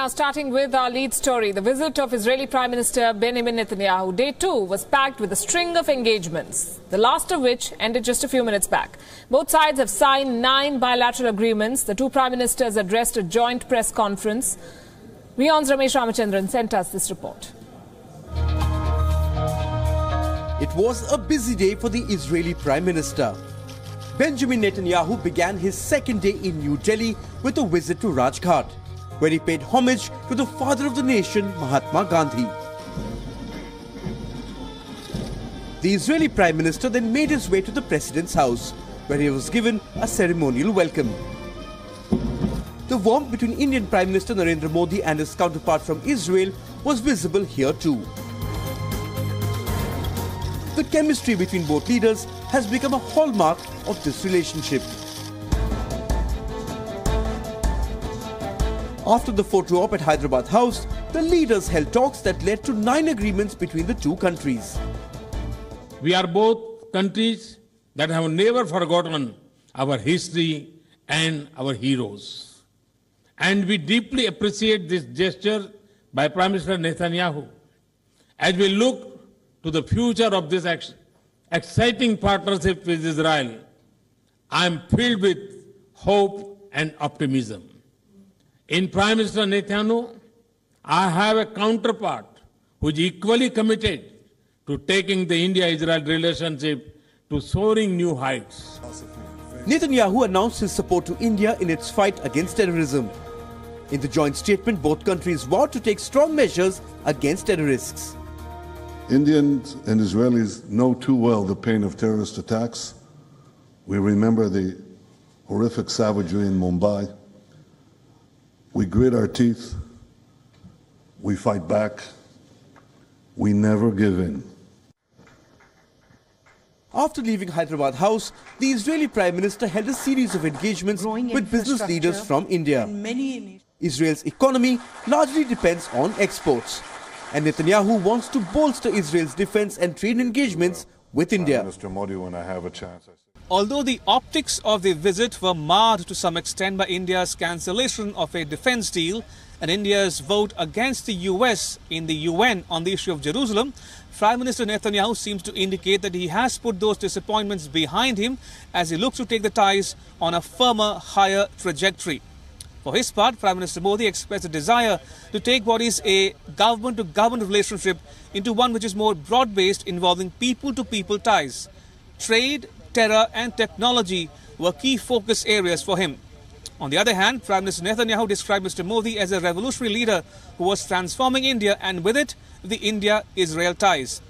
Now, starting with our lead story, the visit of Israeli Prime Minister Benjamin Netanyahu. Day 2 was packed with a string of engagements, the last of which ended just a few minutes back. Both sides have signed 9 bilateral agreements. The two prime ministers addressed a joint press conference. WION's Ramesh Ramachandran sent us this report. It was a busy day for the Israeli Prime Minister. Benjamin Netanyahu began his second day in New Delhi with a visit to Rajghat, where he paid homage to the father of the nation, Mahatma Gandhi. The Israeli Prime Minister then made his way to the President's house, where he was given a ceremonial welcome. The warmth between Indian Prime Minister Narendra Modi and his counterpart from Israel was visible here too. The chemistry between both leaders has become a hallmark of this relationship. After the photo op at Hyderabad House, the leaders held talks that led to 9 agreements between the two countries. We are both countries that have never forgotten our history and our heroes. And we deeply appreciate this gesture by Prime Minister Netanyahu. As we look to the future of this exciting partnership with Israel, I am filled with hope and optimism. In Prime Minister Netanyahu, I have a counterpart who is equally committed to taking the India-Israel relationship to soaring new heights. Netanyahu announced his support to India in its fight against terrorism. In the joint statement, both countries vowed to take strong measures against terrorists. Indians and Israelis know too well the pain of terrorist attacks. We remember the horrific savagery in Mumbai. We grit our teeth. We fight back. We never give in. After leaving Hyderabad House, the Israeli Prime Minister held a series of engagements with business leaders from India. Israel's economy largely depends on exports, and Netanyahu wants to bolster Israel's defense and trade engagements with India. Mr. Modi, when I have a chance. Although the optics of the visit were marred to some extent by India's cancellation of a defense deal and India's vote against the US in the UN on the issue of Jerusalem, Prime Minister Netanyahu seems to indicate that he has put those disappointments behind him as he looks to take the ties on a firmer, higher trajectory. For his part, Prime Minister Modi expressed a desire to take what is a government-to-government relationship into one which is more broad-based, involving people-to-people ties. Trade, terror and technology were key focus areas for him. On the other hand, Prime Minister Netanyahu described Mr. Modi as a revolutionary leader who was transforming India and with it, the India-Israel ties.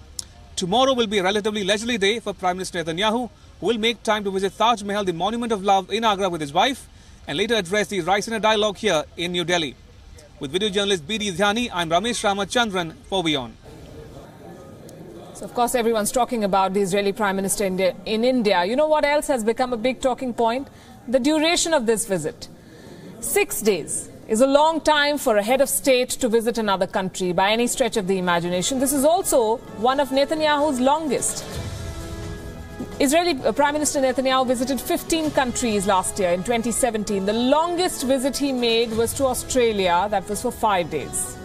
Tomorrow will be a relatively leisurely day for Prime Minister Netanyahu, who will make time to visit Taj Mahal, the Monument of Love in Agra with his wife, and later address the Raisina dialogue here in New Delhi. With video journalist B.D. Dhyani, I'm Ramesh Ramachandran for WION. So, of course, everyone's talking about the Israeli Prime Minister in India. You know what else has become a big talking point? The duration of this visit. 6 days is a long time for a head of state to visit another country by any stretch of the imagination. This is also one of Netanyahu's longest. Israeli Prime Minister Netanyahu visited 15 countries last year in 2017. The longest visit he made was to Australia. That was for 5 days.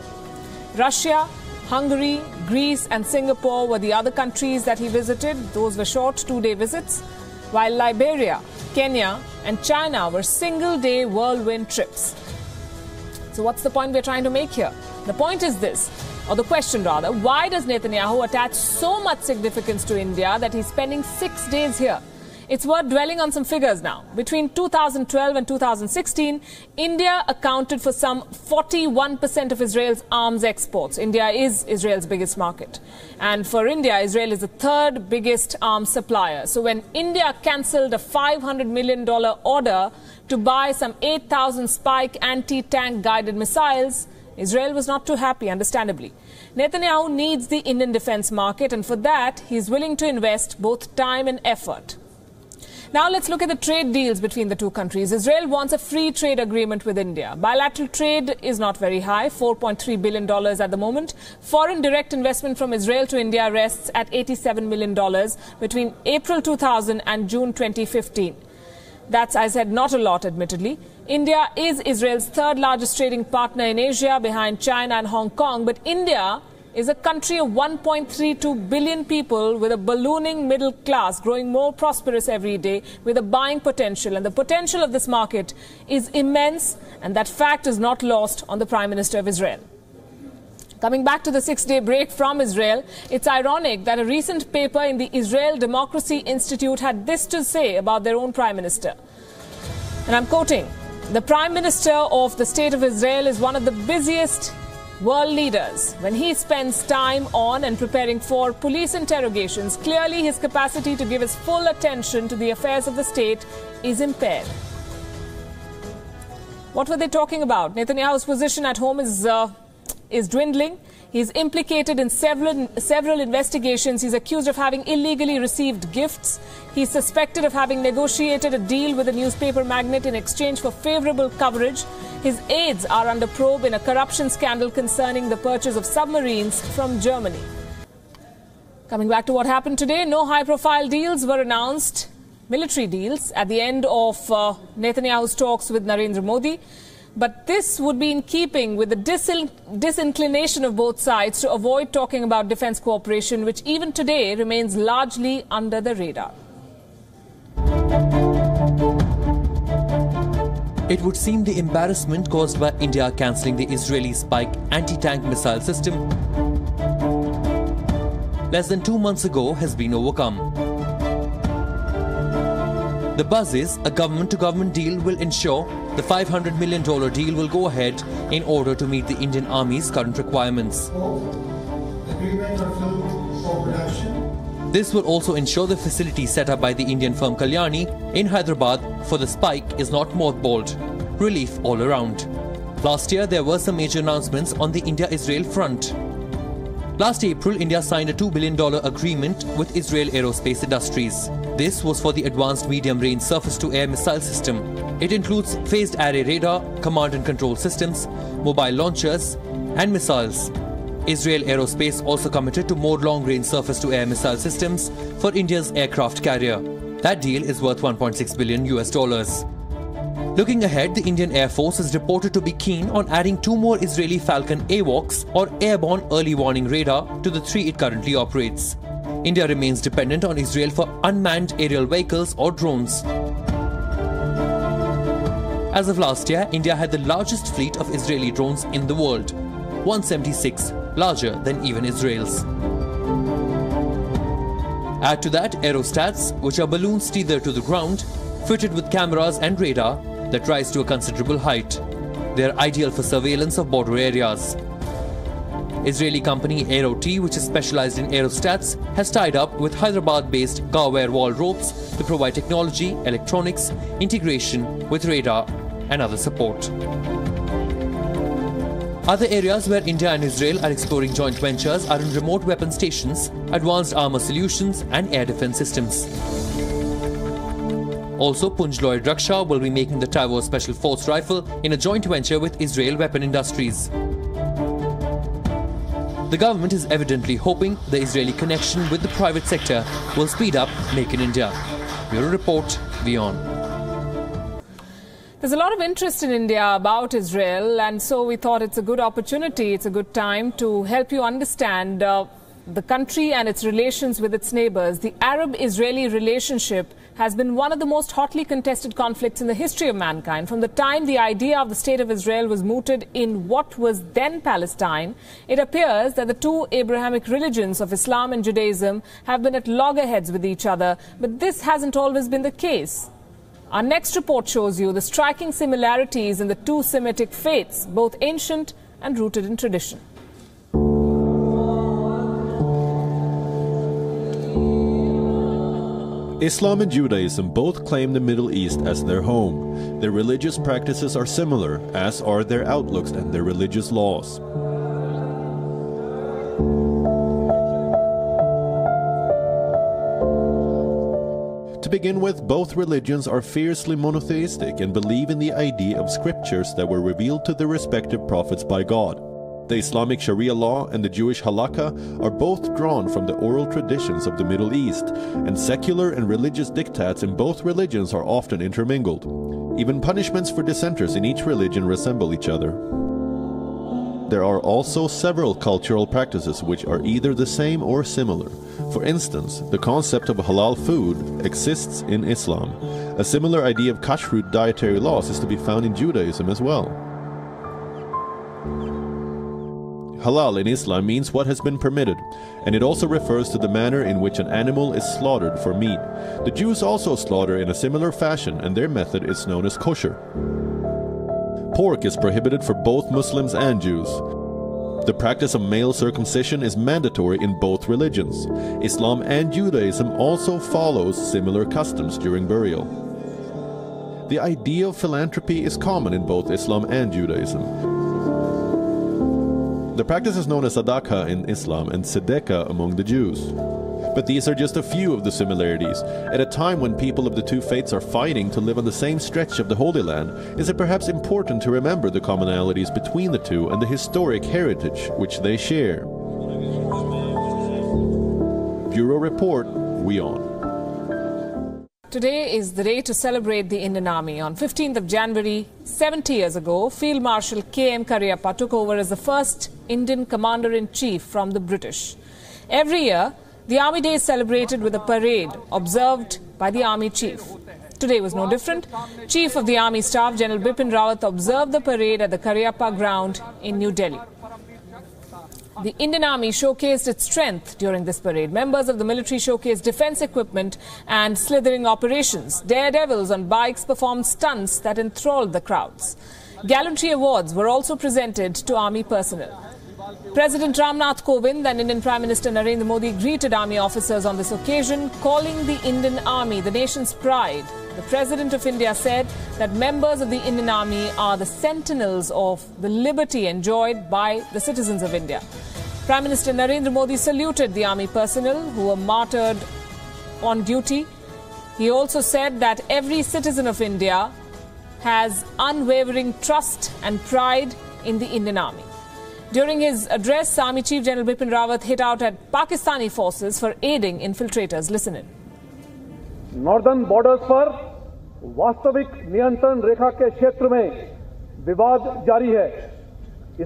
Russia, Hungary, Greece and Singapore were the other countries that he visited. Those were short 2-day visits, while Liberia, Kenya and China were single-day whirlwind trips. So what's the point we're trying to make here? The point is this, or the question rather, why does Netanyahu attach so much significance to India that he's spending 6 days here? It's worth dwelling on some figures now. Between 2012 and 2016, India accounted for some 41% of Israel's arms exports. India is Israel's biggest market. And for India, Israel is the 3rd biggest arms supplier. So when India cancelled a $500 million order to buy some 8,000 Spike anti-tank guided missiles, Israel was not too happy, understandably. Netanyahu needs the Indian defense market, and for that, he's willing to invest both time and effort. Now let's look at the trade deals between the two countries. Israel wants a free trade agreement with India. Bilateral trade is not very high, $4.3 billion at the moment. Foreign direct investment from Israel to India rests at $87 million between April 2000 and June 2015. That's, I said, not a lot, admittedly. India is Israel's third largest trading partner in Asia, behind China and Hong Kong. But India is a country of 1.32 billion people with a ballooning middle class, growing more prosperous every day, with a buying potential. And the potential of this market is immense, and that fact is not lost on the Prime Minister of Israel. Coming back to the 6-day break from Israel, it's ironic that a recent paper in the Israel Democracy Institute had this to say about their own Prime Minister. And I'm quoting, "The Prime Minister of the State of Israel is one of the busiest world leaders. When he spends time on and preparing for police interrogations, clearly his capacity to give his full attention to the affairs of the state is impaired." What were they talking about? Netanyahu's position at home is dwindling. He's implicated in several investigations. He's accused of having illegally received gifts. He's suspected of having negotiated a deal with a newspaper magnate in exchange for favorable coverage. His aides are under probe in a corruption scandal concerning the purchase of submarines from Germany. Coming back to what happened today, no high-profile deals were announced, military deals, at the end of Netanyahu's talks with Narendra Modi. But this would be in keeping with the disinclination of both sides to avoid talking about defense cooperation, which even today remains largely under the radar. It would seem the embarrassment caused by India cancelling the Israeli Spike anti-tank missile system less than 2 months ago has been overcome. The buzz is a government-to-government deal will ensure the $500 million deal will go ahead in order to meet the Indian Army's current requirements. This will also ensure the facility set up by the Indian firm Kalyani in Hyderabad for the Spike is not mothballed. Relief all around. Last year, there were some major announcements on the India-Israel front. Last April, India signed a $2 billion agreement with Israel Aerospace Industries. This was for the Advanced Medium-Range Surface-to-Air Missile System. It includes phased array radar, command and control systems, mobile launchers, and missiles. Israel Aerospace also committed to more long-range surface-to-air missile systems for India's aircraft carrier. That deal is worth $1.6 billion. Looking ahead, the Indian Air Force is reported to be keen on adding 2 more Israeli Falcon AWACS or Airborne Early Warning Radar to the 3 it currently operates. India remains dependent on Israel for unmanned aerial vehicles or drones. As of last year, India had the largest fleet of Israeli drones in the world, 176, larger than even Israel's. Add to that aerostats, which are balloons tethered to the ground, fitted with cameras and radar that rise to a considerable height. They are ideal for surveillance of border areas. Israeli company Aero-T, which is specialized in aerostats, has tied up with Hyderabad-based Garware Wall Ropes to provide technology, electronics, integration with radar and other support. Other areas where India and Israel are exploring joint ventures are in remote weapon stations, advanced armor solutions and air defense systems. Also, Punj Lloyd Raksha will be making the Taiwan Special Force rifle in a joint venture with Israel Weapon Industries. The government is evidently hoping the Israeli connection with the private sector will speed up Make in India. Bureau Report, WION. There's a lot of interest in India about Israel, and so we thought it's a good opportunity, it's a good time to help you understand the country and its relations with its neighbors. The Arab-Israeli relationship has been one of the most hotly contested conflicts in the history of mankind. From the time the idea of the State of Israel was mooted in what was then Palestine, it appears that the two Abrahamic religions of Islam and Judaism have been at loggerheads with each other, but this hasn't always been the case. Our next report shows you the striking similarities in the two Semitic faiths, both ancient and rooted in tradition. Islam and Judaism both claim the Middle East as their home. Their religious practices are similar, as are their outlooks and their religious laws. To begin with, both religions are fiercely monotheistic and believe in the idea of scriptures that were revealed to their respective prophets by God. The Islamic Sharia law and the Jewish halakha are both drawn from the oral traditions of the Middle East, and secular and religious diktats in both religions are often intermingled. Even punishments for dissenters in each religion resemble each other. There are also several cultural practices which are either the same or similar. For instance, the concept of halal food exists in Islam. A similar idea of kashrut dietary laws is to be found in Judaism as well. Halal in Islam means what has been permitted, and it also refers to the manner in which an animal is slaughtered for meat. The Jews also slaughter in a similar fashion, and their method is known as kosher. Pork is prohibited for both Muslims and Jews. The practice of male circumcision is mandatory in both religions. Islam and Judaism also follows similar customs during burial. The idea of philanthropy is common in both Islam and Judaism. The practice is known as sadaqah in Islam and tzedekah among the Jews. But these are just a few of the similarities. At a time when people of the two faiths are fighting to live on the same stretch of the Holy Land, is it perhaps important to remember the commonalities between the two and the historic heritage which they share? Bureau Report, WION. Today is the day to celebrate the Indian Army. On 15th of January, 70 years ago, Field Marshal PM Netanyahu took over as the first Indian Commander-in-Chief from the British. Every year, the Army Day is celebrated with a parade observed by the Army Chief. Today was no different. Chief of the Army Staff, General Bipin Rawat, observed the parade at the Karyappa ground in New Delhi. The Indian Army showcased its strength during this parade. Members of the military showcased defense equipment and slithering operations. Daredevils on bikes performed stunts that enthralled the crowds. Gallantry awards were also presented to Army personnel. President Ramnath Kovind and Indian Prime Minister Narendra Modi greeted Army officers on this occasion, calling the Indian Army the nation's pride. The President of India said that members of the Indian Army are the sentinels of the liberty enjoyed by the citizens of India. Prime Minister Narendra Modi saluted the Army personnel who were martyred on duty. He also said that every citizen of India has unwavering trust and pride in the Indian Army. During his address, Army Chief General Bipin Rawat hit out at Pakistani forces for aiding infiltrators. Listen in. Northern borders पर वास्तविक नियंत्रण रेखा के क्षेत्र में विवाद जारी है।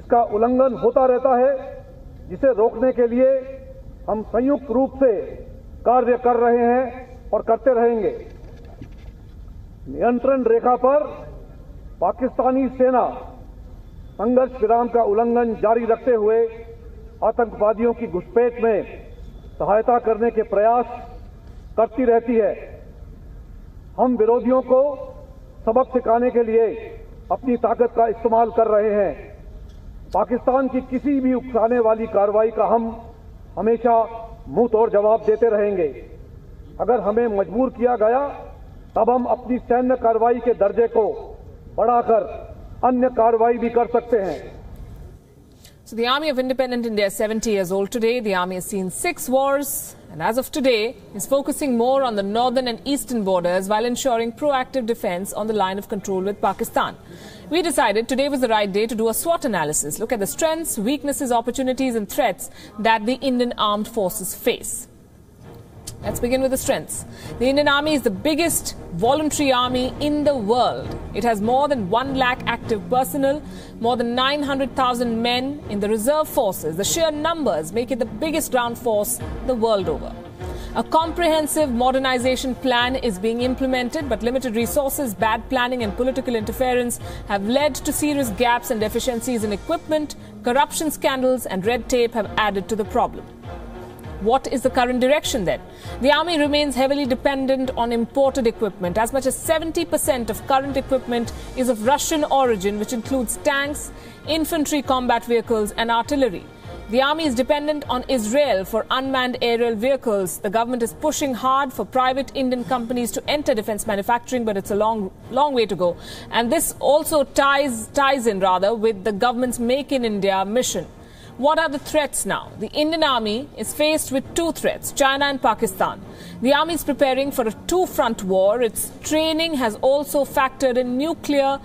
इसका उल्लंघन होता रहता है, जिसे रोकने के लिए हम संयुक्त रूप से कार्य कर रहे हैं और करते रहेंगे। नियंत्रण रेखा पर पाकिस्तानी सेना संघर्ष विराम का उल्लंघन जारी रखते हुए आतंकवादियों की घुसपैठ में सहायता करने के प्रयास करती रहती है। हम विरोधियों को सबक सिखाने के लिए अपनी ताकत का इस्तेमाल कर रहे हैं। पाकिस्तान की किसी भी उकसाने वाली कार्रवाई का हम हमेशा मुंह तोड़ जवाब देते रहेंगे। अगर हमें मजबूर किया गया, तब हम अपनी सैन्य कार्रवाई के दर्जे को बढ़ाकर अन्य कार्रवाई भी कर सकते हैं। So the Army of Independent India is 70 years old today. The Army has seen 6 wars and as of today is focusing more on the northern and eastern borders while ensuring proactive defense on the line of control with Pakistan. We decided today was the right day to do a SWOT analysis, look at the strengths, weaknesses, opportunities and threats that the Indian armed forces face. Let's begin with the strengths. The Indian Army is the biggest voluntary army in the world. It has more than 1 lakh active personnel, more than 900,000 men in the reserve forces. The sheer numbers make it the biggest ground force the world over. A comprehensive modernization plan is being implemented, but limited resources, bad planning and political interference have led to serious gaps and deficiencies in equipment. Corruption scandals and red tape have added to the problem. What is the current direction then? The army remains heavily dependent on imported equipment. As much as 70% of current equipment is of Russian origin, which includes tanks, infantry combat vehicles and artillery. The army is dependent on Israel for unmanned aerial vehicles. The government is pushing hard for private Indian companies to enter defense manufacturing, but it's a long way to go. And this also ties in with the government's Make in India mission. What are the threats now? The Indian Army is faced with 2 threats, China and Pakistan. The Army is preparing for a 2-front war. Its training has also factored in nuclear,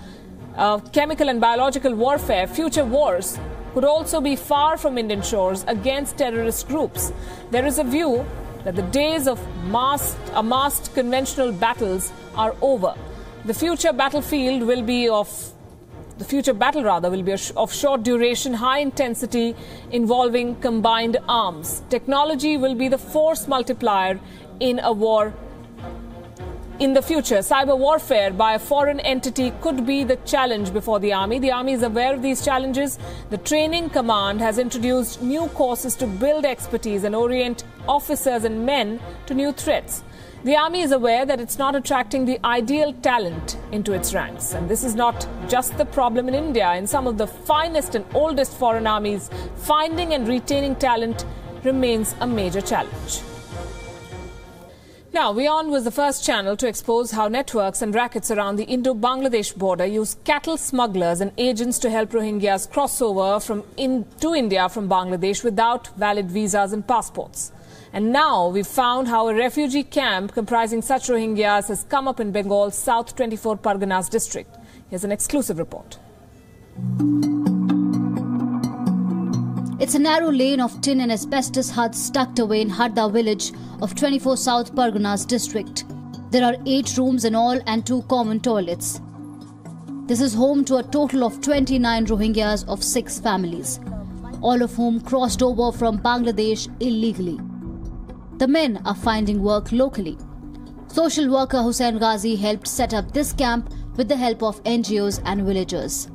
chemical and biological warfare. Future wars could also be far from Indian shores against terrorist groups. There is a view that the days of amassed conventional battles are over. The future battle will be of short duration, high intensity, involving combined arms. Technology will be the force multiplier in a war. In the future, cyber warfare by a foreign entity could be the challenge before the army. The army is aware of these challenges. The training command has introduced new courses to build expertise and orient officers and men to new threats. The army is aware that it's not attracting the ideal talent into its ranks. And this is not just the problem in India. In some of the finest and oldest foreign armies, finding and retaining talent remains a major challenge. Now, WION was the first channel to expose how networks and rackets around the Indo-Bangladesh border use cattle smugglers and agents to help Rohingyas cross over to India from Bangladesh without valid visas and passports. And now we've found how a refugee camp comprising such Rohingyas has come up in Bengal's South 24 Parganas district. Here's an exclusive report. It's a narrow lane of tin and asbestos huts tucked away in Harda village of 24 South Parganas district. There are 8 rooms in all and 2 common toilets. This is home to a total of 29 Rohingyas of 6 families, all of whom crossed over from Bangladesh illegally. The men are finding work locally. Social worker Hussain Ghazi helped set up this camp with the help of NGOs and villagers.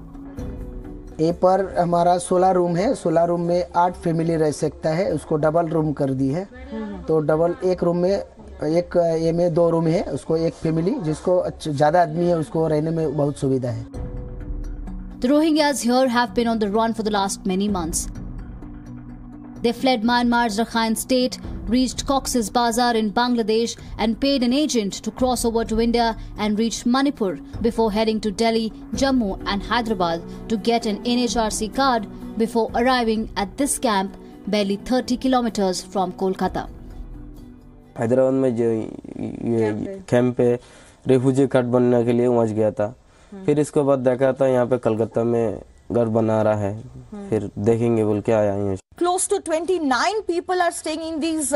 ए पर हमारा 16 room है, 16 room में 8 family रह सकता है, उसको double room कर दी है। तो डबल एक रूम में एक ये में 2 रूम है, उसको एक फैमिली जिसको ज़्यादा आदमी है उसको रहने में बहुत सुविधा है। The Rohingyas here have been on the run for the last many months. They fled Myanmar's Rakhine state, reached Cox's Bazar in Bangladesh and paid an agent to cross over to India and reach Manipur before heading to Delhi, Jammu and Hyderabad to get an NHRC card before arriving at this camp barely 30 kilometers from Kolkata. Hyderabad में जो ये camp पे refugee card बनने के लिए पहुंच गया था। फिर इसके बाद देखा था यहाँ पे कलकत्ता में घर बना रहा है, फिर देखेंगे बोल के आया हैं। Close to 29 people are staying in these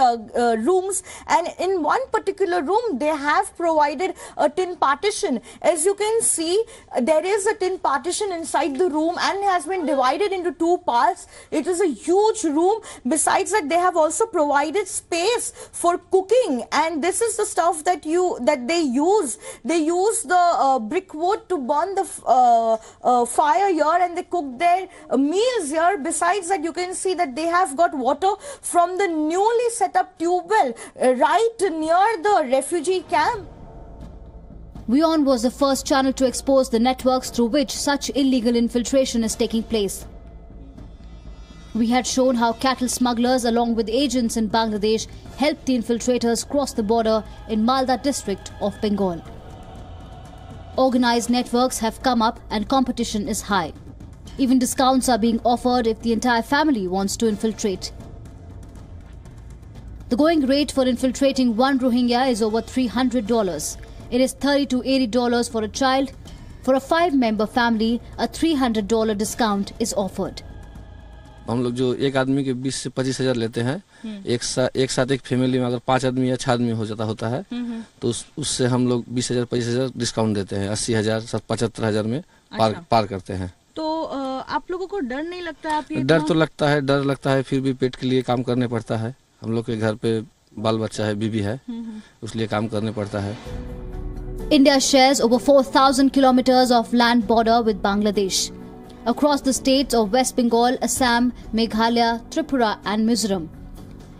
rooms, and in one particular room they have provided a tin partition. As you can see, there is a tin partition inside the room and has been divided into 2 parts. It is a huge room. Besides that, they have also provided space for cooking, and this is the stuff that they use. They use the brick wood to burn the fire here, and they cook their meals here. Besides that, you can see that they have got water from the newly set up tube well right near the refugee camp. WION was the first channel to expose the networks through which such illegal infiltration is taking place. We had shown how cattle smugglers along with agents in Bangladesh helped the infiltrators cross the border in Malda district of Bengal. Organized networks have come up and competition is high. Even discounts are being offered if the entire family wants to infiltrate. The going rate for infiltrating one Rohingya is over $300. It is $30 to $80 for a child. For a 5-member family, a $300 discount is offered. हम लोग जो एक आदमी के 20 से 25 हजार लेते हैं, एक साथ एक फैमिली में अगर 5 आदमी या 6 आदमी होता है, तो उससे हम लोग 20 हजार 25 हजार डिस्काउंट देते हैं, 80 हजार 75 हजार में पार करते हैं। तो आप लोगों को डर नहीं लगता? आप ये डर तो डर लगता है, फिर भी पेट के लिए काम करने पड़ता है। हम लोग के घर पे बाल बच्चा है, बीवी है, उसलिए काम करने पड़ता है। India shares over 4,000 kilometers of land border with Bangladesh. Across the states of West Bengal, Assam, Meghalaya, Tripura and Mizoram.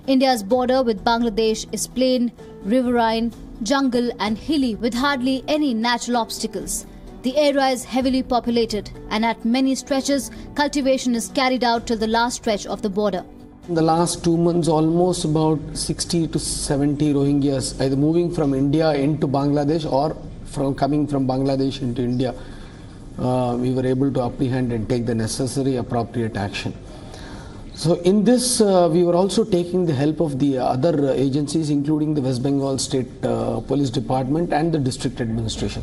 India's border with Bangladesh is plain, riverine, jungle and hilly with hardly any natural obstacles. The area is heavily populated and at many stretches, cultivation is carried out till the last stretch of the border. In the last 2 months, almost about 60 to 70 Rohingyas either moving from India into Bangladesh or coming from Bangladesh into India. We were able to apprehend and take the necessary appropriate action. So in this, we were also taking the help of the other agencies, including the West Bengal State Police Department and the district administration.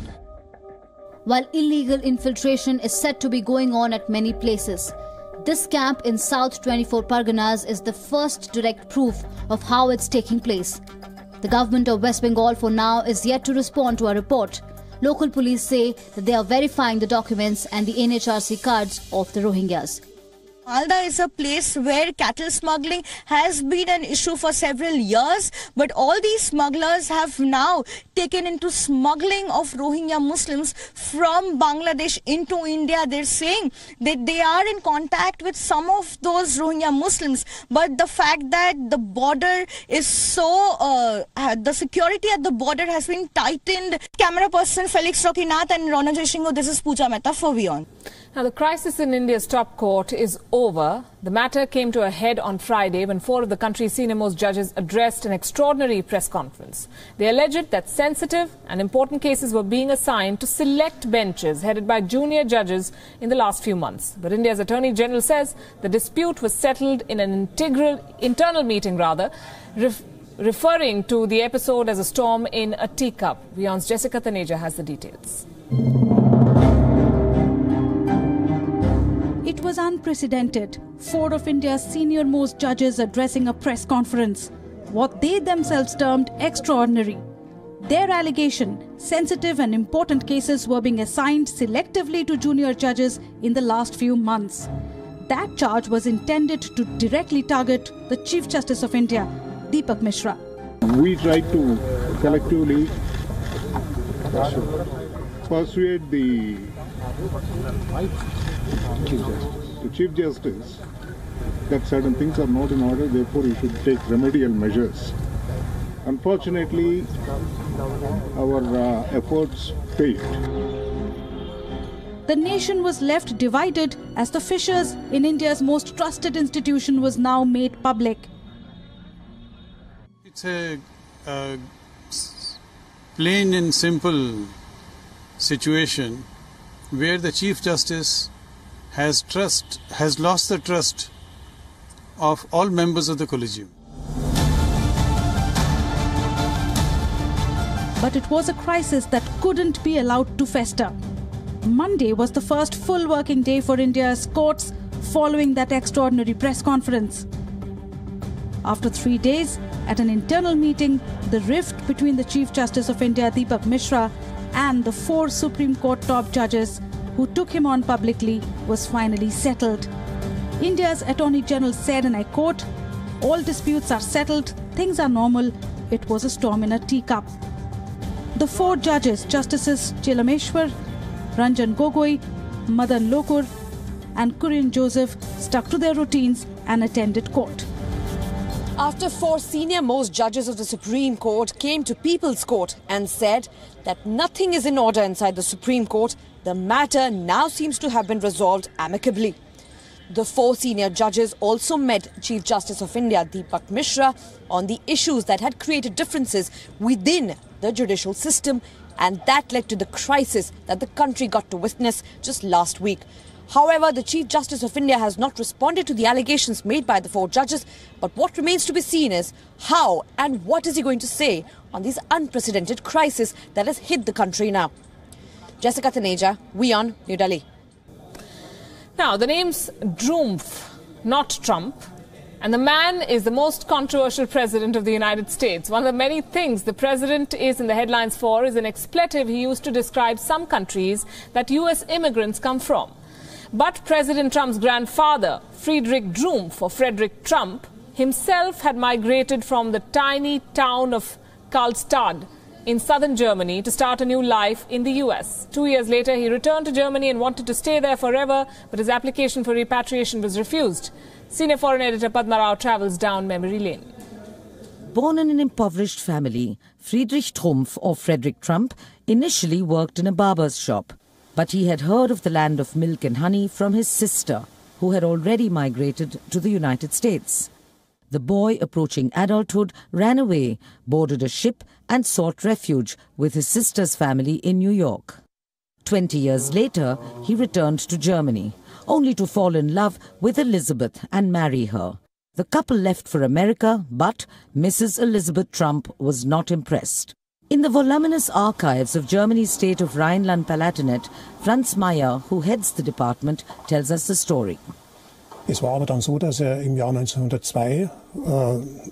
While illegal infiltration is said to be going on at many places, This camp in South 24 Parganas is the first direct proof of how it's taking place. The government of West Bengal for now is yet to respond to our report. Local police say that they are verifying the documents and the NHRC cards of the Rohingyas. Malda is a place where cattle smuggling has been an issue for several years, but all these smugglers have now taken into smuggling of Rohingya Muslims from Bangladesh into India. They're saying that they are in contact with some of those Rohingya Muslims, but the fact that the border is so, the security at the border has been tightened. Camera person Felix Rockinath and Rona Jaishingo, this is Pooja Mehta for WION. Now, the crisis in India's top court is over. The matter came to a head on Friday when 4 of the country's senior-most judges addressed an extraordinary press conference. They alleged that sensitive and important cases were being assigned to select benches headed by junior judges in the last few months. But India's Attorney General says the dispute was settled in an internal meeting, referring to the episode as a storm in a teacup. WION's Jessica Taneja has the details. It was unprecedented. 4 of India's senior-most judges addressing a press conference. What they themselves termed extraordinary. Their allegation, sensitive and important cases were being assigned selectively to junior judges in the last few months. That charge was intended to directly target the Chief Justice of India, Deepak Mishra. We tried to collectively persuade the Chief Justice that certain things are not in order, therefore he should take remedial measures. Unfortunately, our efforts failed. The nation was left divided as the fissures in India's most trusted institution was now made public. It's a plain and simple situation where the Chief Justice has lost the trust of all members of the collegium. But it was a crisis that couldn't be allowed to fester. Monday was the first full working day for India's courts following that extraordinary press conference. After 3 days, at an internal meeting, the rift between the Chief Justice of India, Deepak Mishra, and the 4 Supreme Court top judges who took him on publicly was finally settled. India's Attorney General said, and I quote, "All disputes are settled, things are normal, it was a storm in a teacup." The 4 judges, Justices Chilameshwar, Ranjan Gogoi, Madan Lokur and Kurian Joseph, stuck to their routines and attended court. After 4 senior-most judges of the Supreme Court came to People's Court and said that nothing is in order inside the Supreme Court, the matter now seems to have been resolved amicably. The 4 senior judges also met Chief Justice of India, Deepak Mishra, on the issues that had created differences within the judicial system, and that led to the crisis that the country got to witness just last week. However, the Chief Justice of India has not responded to the allegations made by the 4 judges, but what remains to be seen is how and what is he going to say on this unprecedented crisis that has hit the country now. Jessica Taneja, WION, New Delhi. Now, the name's Drumpf, not Trump. And the man is the most controversial president of the United States. One of the many things the president is in the headlines for is an expletive he used to describe some countries that US immigrants come from. But President Trump's grandfather, Frederick Trump, himself had migrated from the tiny town of Karlstad in southern Germany to start a new life in the US. 2 years later, he returned to Germany and wanted to stay there forever, but his application for repatriation was refused. Senior foreign editor Padma Rao travels down memory lane. Born in an impoverished family, Friedrich Trumpf, or Frederick Trump, initially worked in a barber's shop. But he had heard of the land of milk and honey from his sister, who had already migrated to the United States. The boy, approaching adulthood, ran away, boarded a ship and sought refuge with his sister's family in New York. 20 years later, he returned to Germany, only to fall in love with Elizabeth and marry her. The couple left for America, but Mrs. Elizabeth Trump was not impressed. In the voluminous archives of Germany's state of Rhineland-Palatinate, Franz Mayer, who heads the department, tells us the story. Es war aber dann so, dass er im Jahr 1902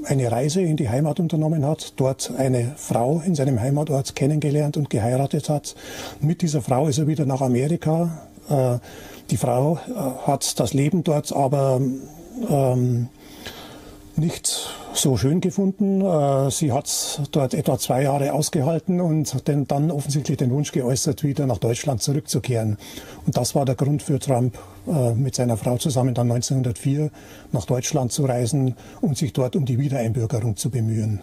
eine Reise in die Heimat unternommen hat, dort eine Frau in seinem Heimatort kennengelernt und geheiratet hat. Mit dieser Frau ist er wieder nach Amerika. Die Frau hat das Leben dort aber nicht so schön gefunden. Sie hat dort etwa 2 Jahre ausgehalten und dann offensichtlich den Wunsch geäußert, wieder nach Deutschland zurückzukehren. Und das war der Grund für Trump, mit seiner Frau zusammen dann 1904 nach Deutschland zu reisen und sich dort um die Wiedereinbürgerung zu bemühen.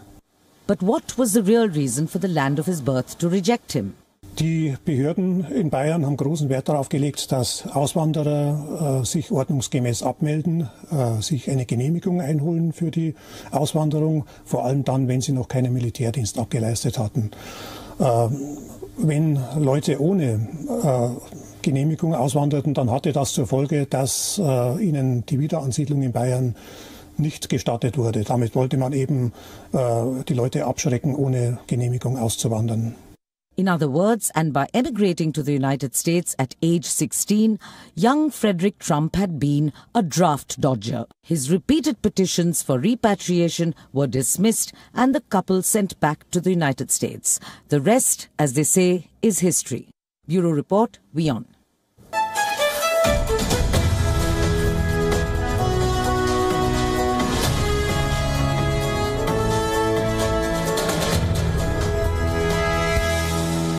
But what was the real reason for the land of his birth to reject him? Die Behörden in Bayern haben großen Wert darauf gelegt, dass Auswanderer sich ordnungsgemäß abmelden, sich eine Genehmigung einholen für die Auswanderung, vor allem dann, wenn sie noch keinen Militärdienst abgeleistet hatten. Wenn Leute ohne Genehmigung auswanderten, dann hatte das zur Folge, dass ihnen die Wiederansiedlung in Bayern nicht gestattet wurde. Damit wollte man eben die Leute abschrecken, ohne Genehmigung auszuwandern. In other words, and by emigrating to the United States at age 16, young Frederick Trump had been a draft dodger. His repeated petitions for repatriation were dismissed and the couple sent back to the United States. The rest, as they say, is history. Bureau Report, WION.